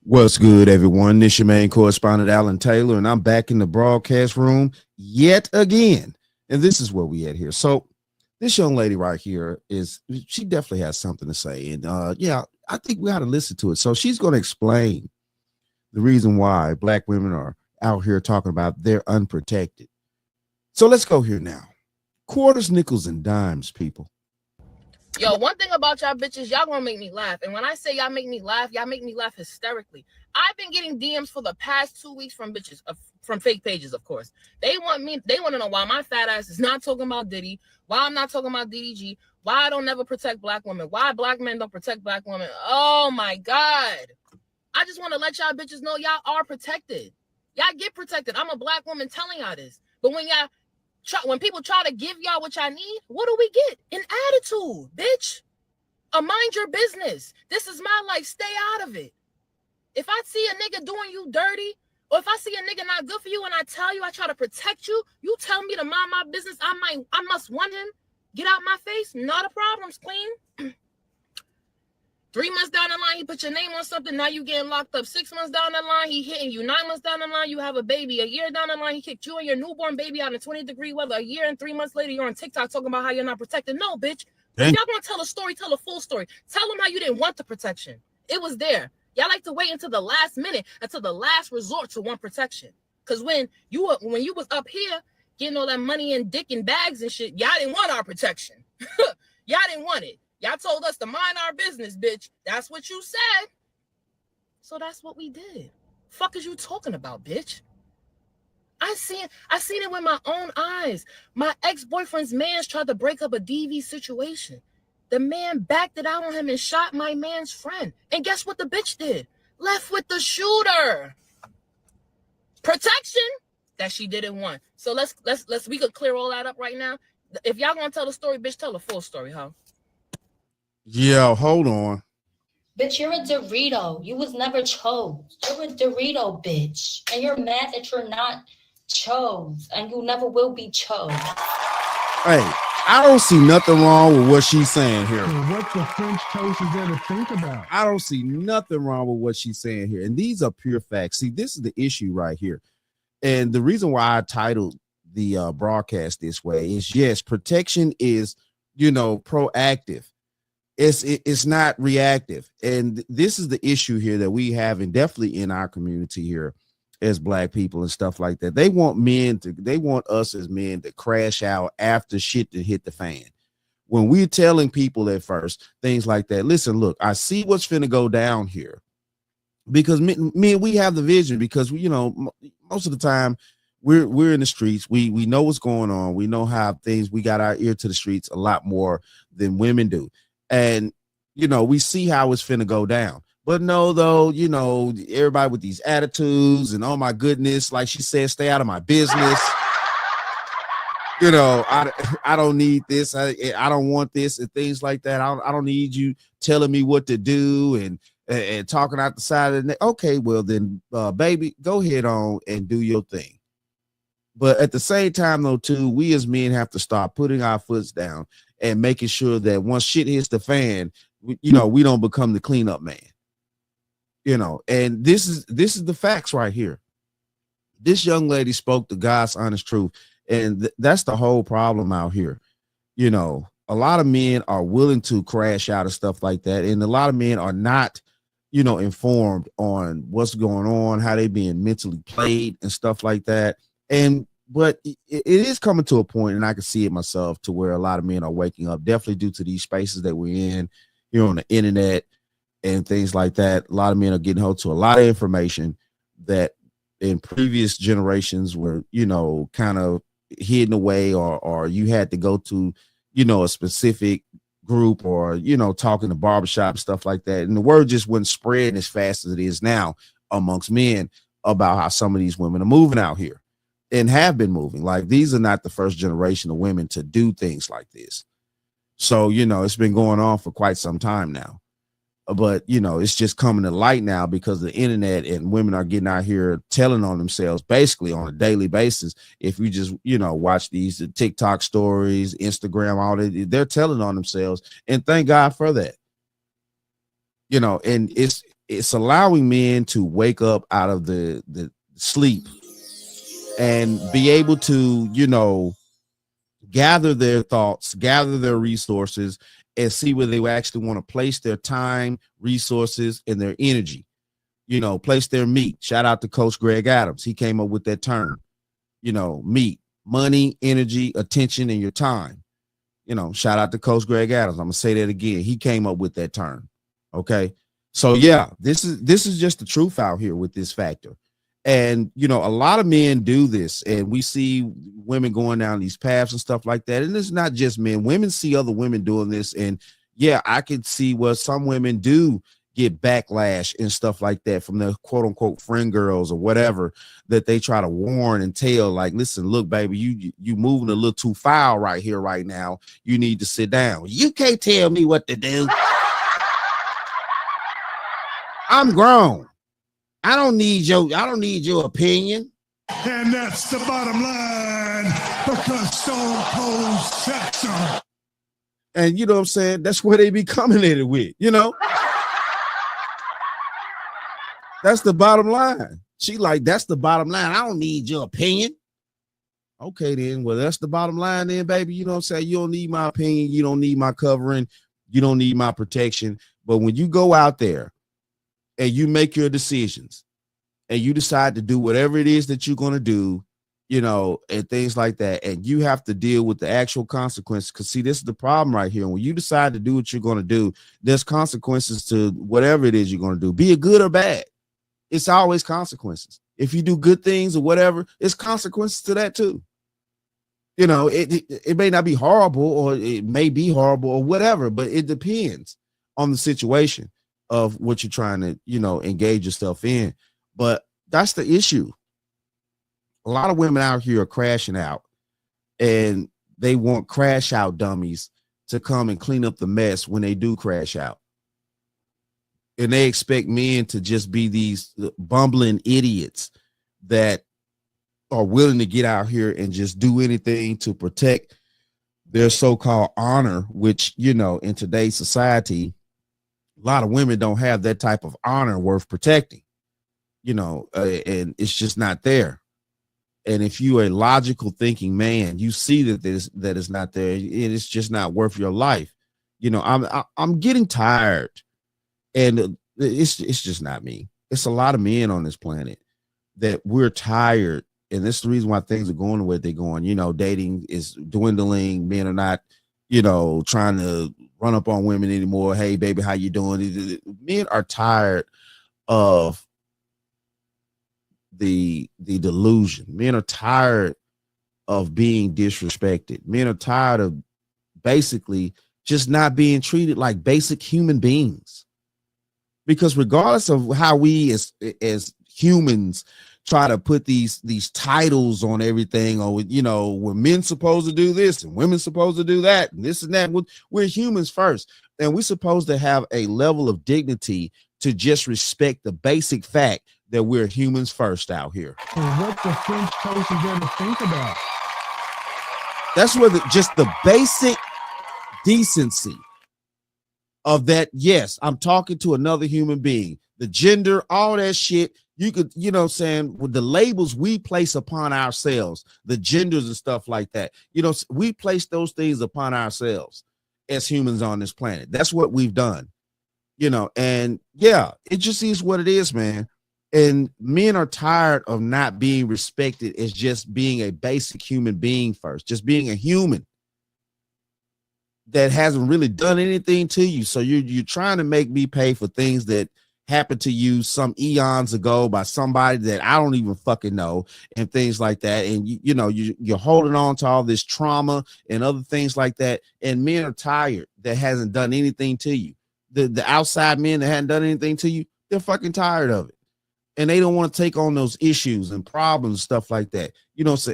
What's good, everyone? This your main correspondent, Alan Taylor, and I'm back in the broadcast room yet again. And this is where we at here. So, this young lady right here she definitely has something to say. And yeah, I think we ought to listen to it. So, she's going to explain the reason why black women are out here talking about they're unprotected. So, let's go here now. Quarters, nickels, and dimes, people. Yo, one thing about y'all bitches, y'all gonna make me laugh. And when I say y'all make me laugh hysterically. I've been getting DMs for the past 2 weeks from bitches, from fake pages, of course. They want to know why my fat ass is not talking about Diddy, why I'm not talking about DDG, why I don't never protect black women, why black men don't protect black women. Oh my God. I just want to let y'all bitches know y'all are protected. Y'all get protected. I'm a black woman telling y'all this. But when people try to give y'all what y'all need, what do we get? An attitude, bitch. Mind your business. This is my life. Stay out of it. If I see a nigga doing you dirty, or if I see a nigga not good for you and I tell you I try to protect you, you tell me to mind my business, I must want him. Get out my face. Not a problem, queen. 3 months down the line, he put your name on something. Now you getting locked up. 6 months down the line, he hitting you. 9 months down the line, you have a baby. A year down the line, he kicked you and your newborn baby out in 20-degree weather. A year and 3 months later, you're on TikTok talking about how you're not protected. No, bitch. If y'all gonna tell a story, tell a full story. Tell them how you didn't want the protection. It was there. Y'all like to wait until the last minute, until the last resort to want protection. Because when you was up here getting all that money and dick and bags and shit, y'all didn't want our protection. Y'all didn't want it. Y'all told us to mind our business, bitch. That's what you said. So that's what we did. Fuck is you talking about, bitch? I seen it with my own eyes. My ex-boyfriend's man's tried to break up a DV situation. The man backed it out on him and shot my man's friend. And guess what the bitch did? Left with the shooter. Protection that she didn't want. So we could clear all that up right now. If y'all gonna tell the story, bitch, tell the full story, huh? Yeah, hold on. Bitch, you're a Dorito. You was never chose. You're a Dorito, bitch. And you're mad that you're not chose. And you never will be chose. Hey, I don't see nothing wrong with what she's saying here. What the French toast is there to think about? I don't see nothing wrong with what she's saying here. And these are pure facts. See, this is the issue right here. And the reason why I titled the broadcast this way is, yes, protection is, proactive. It's not reactive. And this is the issue here that we have, and definitely in our community here as black people and stuff like that. They want us as men to crash out after shit to hit the fan. When we're telling people at first things like that, listen, look, I see what's finna go down here, because we have the vision, because most of the time we're in the streets. We know what's going on. We know how things, we got our ear to the streets a lot more than women do. And, we see how it's finna go down. But no, though, everybody with these attitudes and, oh, my goodness, like she said, stay out of my business. I don't need this. I don't want this and things like that. I don't need you telling me what to do and talking out the side of the neck. Okay, well, then, baby, go ahead on and do your thing. But at the same time, though, too, we as men have to start putting our foots down and making sure that once shit hits the fan, we don't become the cleanup man. And this is the facts right here. This young lady spoke the God's honest truth, and that's the whole problem out here. A lot of men are willing to crash out of stuff like that, and a lot of men are not, informed on what's going on, how they being mentally played and stuff like that. But it is coming to a point, and I can see it myself, to where a lot of men are waking up, definitely due to these spaces that we're in, on the internet and things like that. A lot of men are getting hold to a lot of information that in previous generations were, kind of hidden away, or you had to go to, a specific group, or, talking to barbershop, stuff like that. And the word just wasn't spreading as fast as it is now amongst men about how some of these women are moving out here and have been moving. Like, these are not the first generation of women to do things like this. So, it's been going on for quite some time now. But, it's just coming to light now because of the internet, and women are getting out here telling on themselves basically on a daily basis. If you just, watch these TikTok stories, Instagram, all that, they're telling on themselves. And thank God for that. And it's allowing men to wake up out of the sleep and be able to, you know, gather their thoughts, gather their resources, and see where they actually want to place their time, resources, and their energy. You know, place their meat. Shout out to Coach Greg Adams. He came up with that term. You know, meat, money, energy, attention, and your time. You know, shout out to Coach Greg Adams. I'm gonna say that again. He came up with that term. Okay. So yeah, this is just the truth out here with this factor. And you know, a lot of men do this, and we see women going down these paths and stuff like that. And it's not just men. Women see other women doing this, and yeah, I could see where some women do get backlash and stuff like that from their quote unquote friend girls or whatever, that they try to warn and tell, like, listen, look, baby, you moving a little too foul right here, right now. You need to sit down. You can't tell me what to do. I'm grown. I don't need your opinion. And that's the bottom line, because Stone Cold said so. And you know what I'm saying? That's where they be coming at it with, you know? That's the bottom line. She like, that's the bottom line. I don't need your opinion. Okay, then. Well, that's the bottom line then, baby. You know what I'm saying? You don't need my opinion. You don't need my covering. You don't need my protection. But when you go out there and you make your decisions and you decide to do whatever it is that you're going to do, you know, and things like that, and you have to deal with the actual consequences. Because see, this is the problem right here. When you decide to do what you're going to do, there's consequences to whatever it is you're going to do, be it good or bad. It's always consequences. If you do good things or whatever, it's consequences to that too. You know, it may not be horrible, or it may be horrible or whatever, but it depends on the situation of what you're trying to, you know, engage yourself in. But that's the issue. A lot of women out here are crashing out, and they want crash out dummies to come and clean up the mess when they do crash out. And they expect men to just be these bumbling idiots that are willing to get out here and just do anything to protect their so-called honor, which, you know, in today's society, a lot of women don't have that type of honor worth protecting, you know, and it's just not there. And if you're a logical thinking man, you see that it's not there. It's just not worth your life. You know, I'm getting tired. And it's just not me. It's a lot of men on this planet that we're tired. And this is the reason why things are going the way they're going. You know, dating is dwindling. Men are not, you know, trying to run up on women anymore. Hey, baby, how you doing? Men are tired of the delusion. Men are tired of being disrespected. Men are tired of basically just not being treated like basic human beings. Because regardless of how we as humans try to put these titles on everything, or, you know, we're men supposed to do this and women supposed to do that and this and that, we're humans first. And we're supposed to have a level of dignity to just respect the basic fact that we're humans first out here. And what the French toast is there to think about? That's where just the basic decency of that. Yes, I'm talking to another human being. The gender, all that shit, you could, you know what I'm saying, with the labels we place upon ourselves, the genders and stuff like that, you know, we place those things upon ourselves as humans on this planet. That's what we've done, you know, and yeah, it just is what it is, man. And men are tired of not being respected as just being a basic human being first, just being a human that hasn't really done anything to you. So you're trying to make me pay for things that happened to you some eons ago by somebody that I don't even fucking know, and things like that. And you know, you're holding on to all this trauma and other things like that. And men are tired that hasn't done anything to you. The outside men that hadn't done anything to you, they're fucking tired of it. And they don't want to take on those issues and problems, stuff like that. You know, so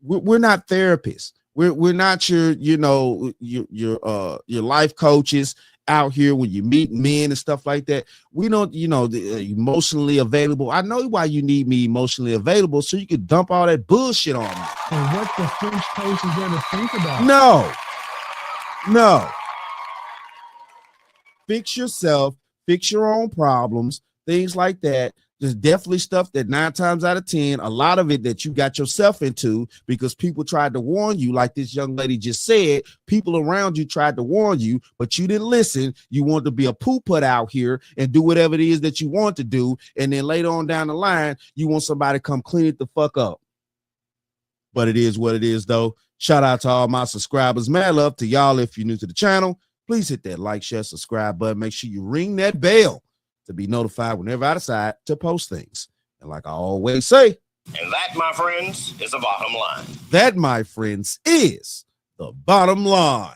we're not therapists. We're not your, you know, your life coaches out here when you meet men and stuff like that. We don't, you know, emotionally available. I know why you need me emotionally available, so you can dump all that bullshit on me. And what the French toast is there to think about? No. Fix yourself, fix your own problems. things like that. There's definitely stuff that 9 times out of 10, a lot of it that you got yourself into because people tried to warn you, like this young lady just said. People around you tried to warn you, but you didn't listen. You want to be a poo-put out here and do whatever it is that you want to do. And then later on down the line, you want somebody to come clean it the fuck up. But it is what it is, though. Shout out to all my subscribers. Mad love to y'all. If you're new to the channel, please hit that like, share, subscribe button. Make sure you ring that bell to be notified whenever I decide to post things. And like I always say, and that, my friends, is the bottom line. That, my friends, is the bottom line.